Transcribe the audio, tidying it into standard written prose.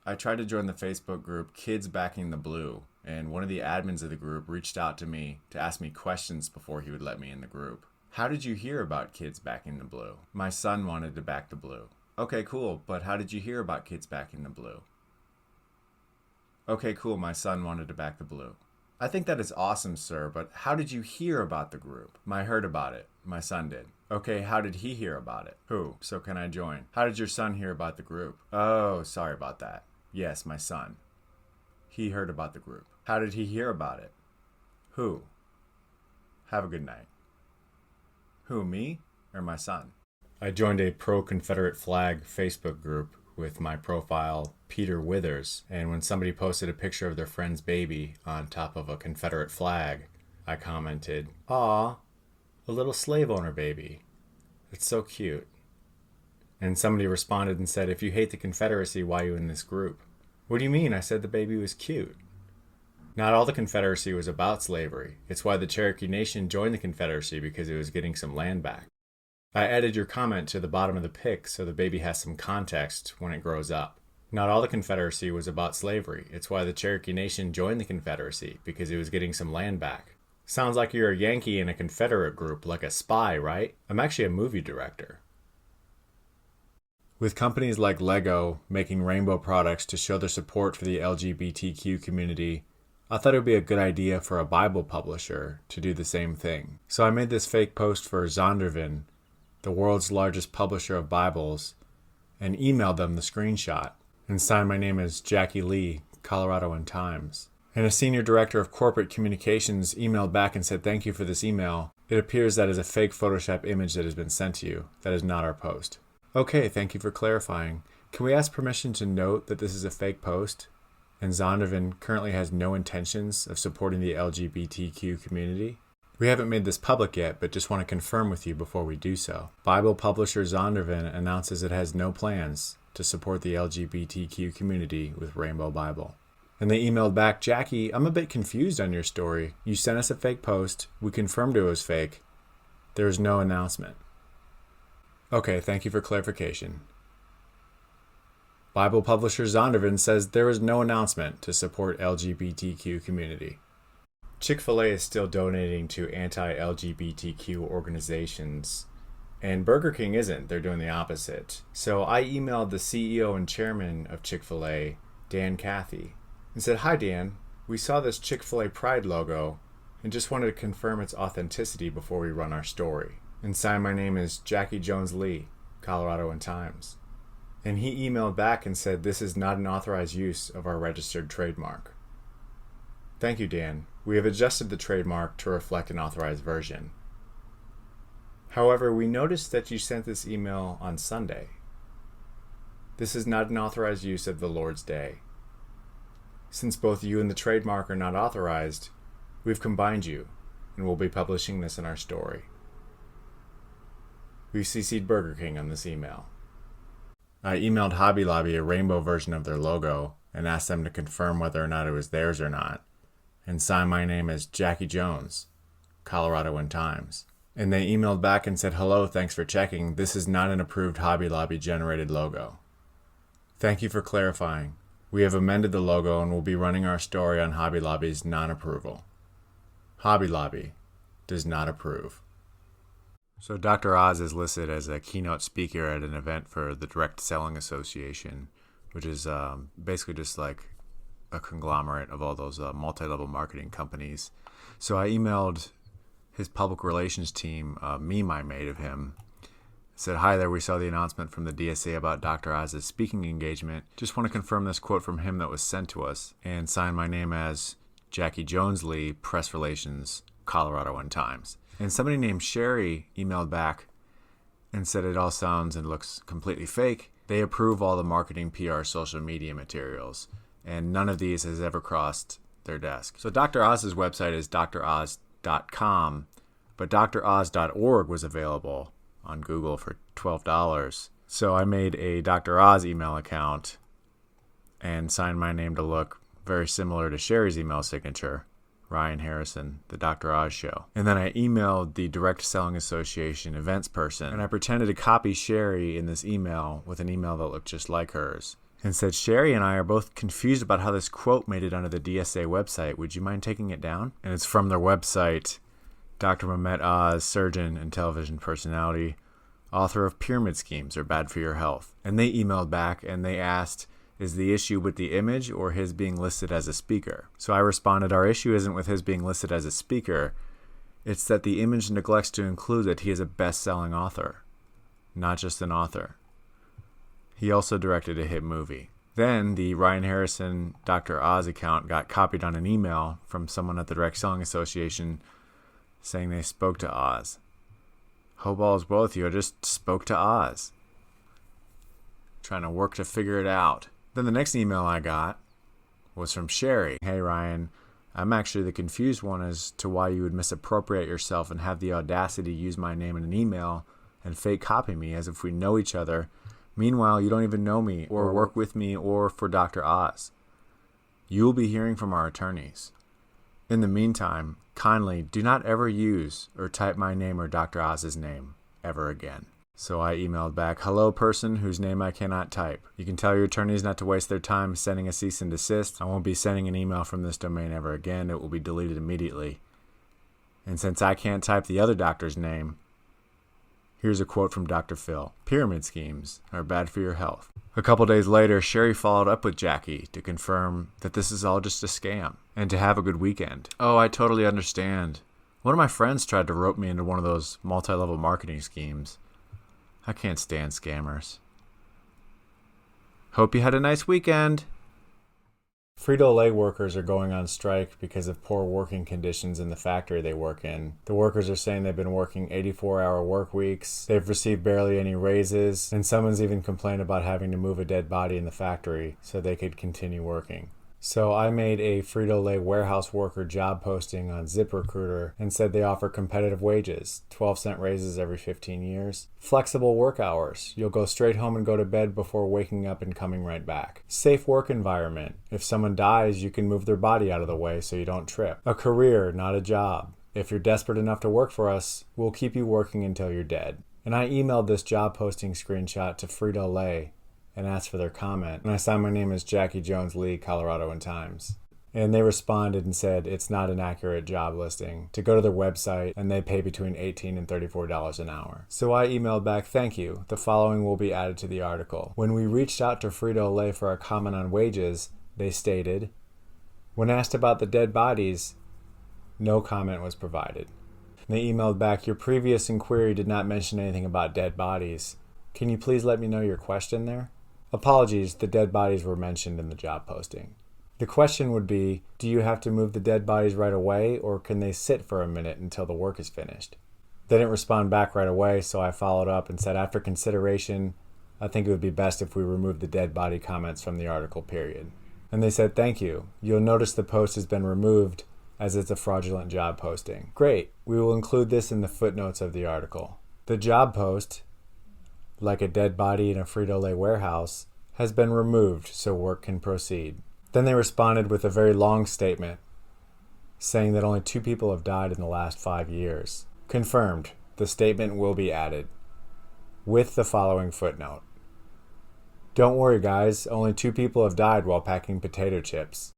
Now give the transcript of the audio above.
I tried to join the Facebook group Kids Backing the Blue, and one of the admins of the group reached out to me to ask me questions before he would let me in the group. How did you hear about Kids Backing the Blue? My son wanted to back the blue. Okay, cool, but how did you hear about Kids Backing the Blue? Okay, cool, my son wanted to back the blue. I think that is awesome, sir, but how did you hear about the group? I heard about it. My son did. Okay, how did he hear about it? Who? So can I join? How did your son hear about the group? Oh, sorry about that. Yes, my son. He heard about the group. How did he hear about it? Who? Have a good night. Who, me or my son? I joined a pro-Confederate flag Facebook group with my profile Peter Withers, and when somebody posted a picture of their friend's baby on top of a Confederate flag, I commented, "Aw, a little slave owner baby. It's so cute." And somebody responded and said, "If you hate the Confederacy, why are you in this group?" What do you mean? I said the baby was cute. Not all the Confederacy was about slavery. It's why the Cherokee Nation joined the Confederacy, because it was getting some land back. I added your comment to the bottom of the pic so the baby has some context when it grows up. Not all the Confederacy was about slavery. It's why the Cherokee Nation joined the Confederacy, because it was getting some land back. Sounds like you're a Yankee in a Confederate group, like a spy, right? I'm actually a movie director. With companies like Lego making rainbow products to show their support for the LGBTQ community, I thought it would be a good idea for a Bible publisher to do the same thing. So I made this fake post for Zondervan, the world's largest publisher of Bibles, and emailed them the screenshot and signed my name as Jackie Lee, Colorado and Times. And a senior director of corporate communications emailed back and said, "Thank you for this email. It appears that is a fake Photoshop image that has been sent to you. That is not our post." Okay, thank you for clarifying. Can we ask permission to note that this is a fake post? And Zondervan currently has no intentions of supporting the LGBTQ community? We haven't made this public yet, but just want to confirm with you before we do so. Bible publisher Zondervan announces it has no plans to support the LGBTQ community with Rainbow Bible. And they emailed back, "Jackie, I'm a bit confused on your story. You sent us a fake post. We confirmed it was fake. There is no announcement." Okay, thank you for clarification. Bible publisher Zondervan says there is no announcement to support LGBTQ community. Chick-fil-A is still donating to anti-LGBTQ organizations, and Burger King isn't. They're doing the opposite. So I emailed the CEO and chairman of Chick-fil-A, Dan Cathy, and said, "Hi Dan, we saw this Chick-fil-A Pride logo and just wanted to confirm its authenticity before we run our story." And signed my name as Jackie Jones Lee, Colorado and Times. And he emailed back and said, "This is not an authorized use of our registered trademark." Thank you, Dan. We have adjusted the trademark to reflect an authorized version. However, we noticed that you sent this email on Sunday. This is not an authorized use of the Lord's Day. Since both you and the trademark are not authorized, we've combined you, and we'll be publishing this in our story. We've CC'd Burger King on this email. I emailed Hobby Lobby a rainbow version of their logo and asked them to confirm whether or not it was theirs or not, and signed my name as Jackie Jones, Colorado and Times. And they emailed back and said, "Hello, thanks for checking. This is not an approved Hobby Lobby generated logo. Thank you for clarifying. We have amended the logo and will be running our story on Hobby Lobby's non-approval. Hobby Lobby does not approve." So Dr. Oz is listed as a keynote speaker at an event for the Direct Selling Association, which is basically just like a conglomerate of all those multi-level marketing companies. So I emailed his public relations team, a meme I made of him. Said, "Hi there, we saw the announcement from the DSA about Dr. Oz's speaking engagement. Just want to confirm this quote from him that was sent to us," and signed my name as Jackie Jones Lee, Press Relations, Colorado and Times. And somebody named Sherry emailed back and said it all sounds and looks completely fake. They approve all the marketing, PR, social media materials, and none of these has ever crossed their desk. So Dr. Oz's website is droz.com, but droz.org was available on Google for $12. So I made a Dr. Oz email account and signed my name to look very similar to Sherry's email signature, Ryan Harrison, The Dr. Oz Show. And then I emailed the Direct Selling Association events person, and I pretended to copy Sherry in this email with an email that looked just like hers, and said, Sherry and I are both confused about how this quote made it onto the DSA website. Would you mind taking it down? And it's from their website, Dr. Mehmet Oz, surgeon and television personality, author of Pyramid Schemes Are Bad for Your Health. And they emailed back and they asked, is the issue with the image or his being listed as a speaker? So I responded, our issue isn't with his being listed as a speaker. It's that the image neglects to include that he is a best-selling author, not just an author. He also directed a hit movie. Then the Ryan Harrison Dr. Oz account got copied on an email from someone at the Direct Selling Association saying they spoke to Oz. Hope all is well with you. I just spoke to Oz. Trying to work to figure it out. Then the next email I got was from Sherry. Hey Ryan, I'm actually the confused one as to why you would misappropriate yourself and have the audacity to use my name in an email and fake copy me as if we know each other. Meanwhile, you don't even know me or work with me or for Dr. Oz. You will be hearing from our attorneys. In the meantime, kindly do not ever use or type my name or Dr. Oz's name ever again. So I emailed back, hello person whose name I cannot type. You can tell your attorneys not to waste their time sending a cease and desist. I won't be sending an email from this domain ever again. It will be deleted immediately. And since I can't type the other doctor's name, here's a quote from Dr. Phil. Pyramid schemes are bad for your health. A couple days later, Sherry followed up with Jackie to confirm that this is all just a scam and to have a good weekend. Oh, I totally understand. One of my friends tried to rope me into one of those multi-level marketing schemes. I can't stand scammers. Hope you had a nice weekend. Frito-Lay workers are going on strike because of poor working conditions in the factory they work in. The workers are saying they've been working 84-hour work weeks, they've received barely any raises, and someone's even complained about having to move a dead body in the factory so they could continue working. So I made a Frito-Lay warehouse worker job posting on ZipRecruiter and said they offer competitive wages, 12-cent raises every 15 years, flexible work hours, you'll go straight home and go to bed before waking up and coming right back, safe work environment, if someone dies you can move their body out of the way so you don't trip, a career, not a job. If you're desperate enough to work for us, we'll keep you working until you're dead. And I emailed this job posting screenshot to Frito-Lay and asked for their comment. And I signed my name as Jackie Jones Lee, Colorado and Times. And they responded and said it's not an accurate job listing. To go to their website and they pay between $18 and $34 an hour. So I emailed back, thank you. The following will be added to the article. When we reached out to Frito-Lay for a comment on wages, they stated, when asked about the dead bodies, no comment was provided. And they emailed back, your previous inquiry did not mention anything about dead bodies. Can you please let me know your question there? Apologies, the dead bodies were mentioned in the job posting. The question would be, do you have to move the dead bodies right away or can they sit for a minute until the work is finished? They didn't respond back right away, so I followed up and said, after consideration, I think it would be best if we remove the dead body comments from the article, period. And they said, thank you. You'll notice the post has been removed as it's a fraudulent job posting. Great, we will include this in the footnotes of the article. The job post, like a dead body in a Frito-Lay warehouse, has been removed so work can proceed. Then they responded with a very long statement saying that only 2 people have died in the last 5 years. Confirmed, the statement will be added with the following footnote. Don't worry guys, only 2 people have died while packing potato chips.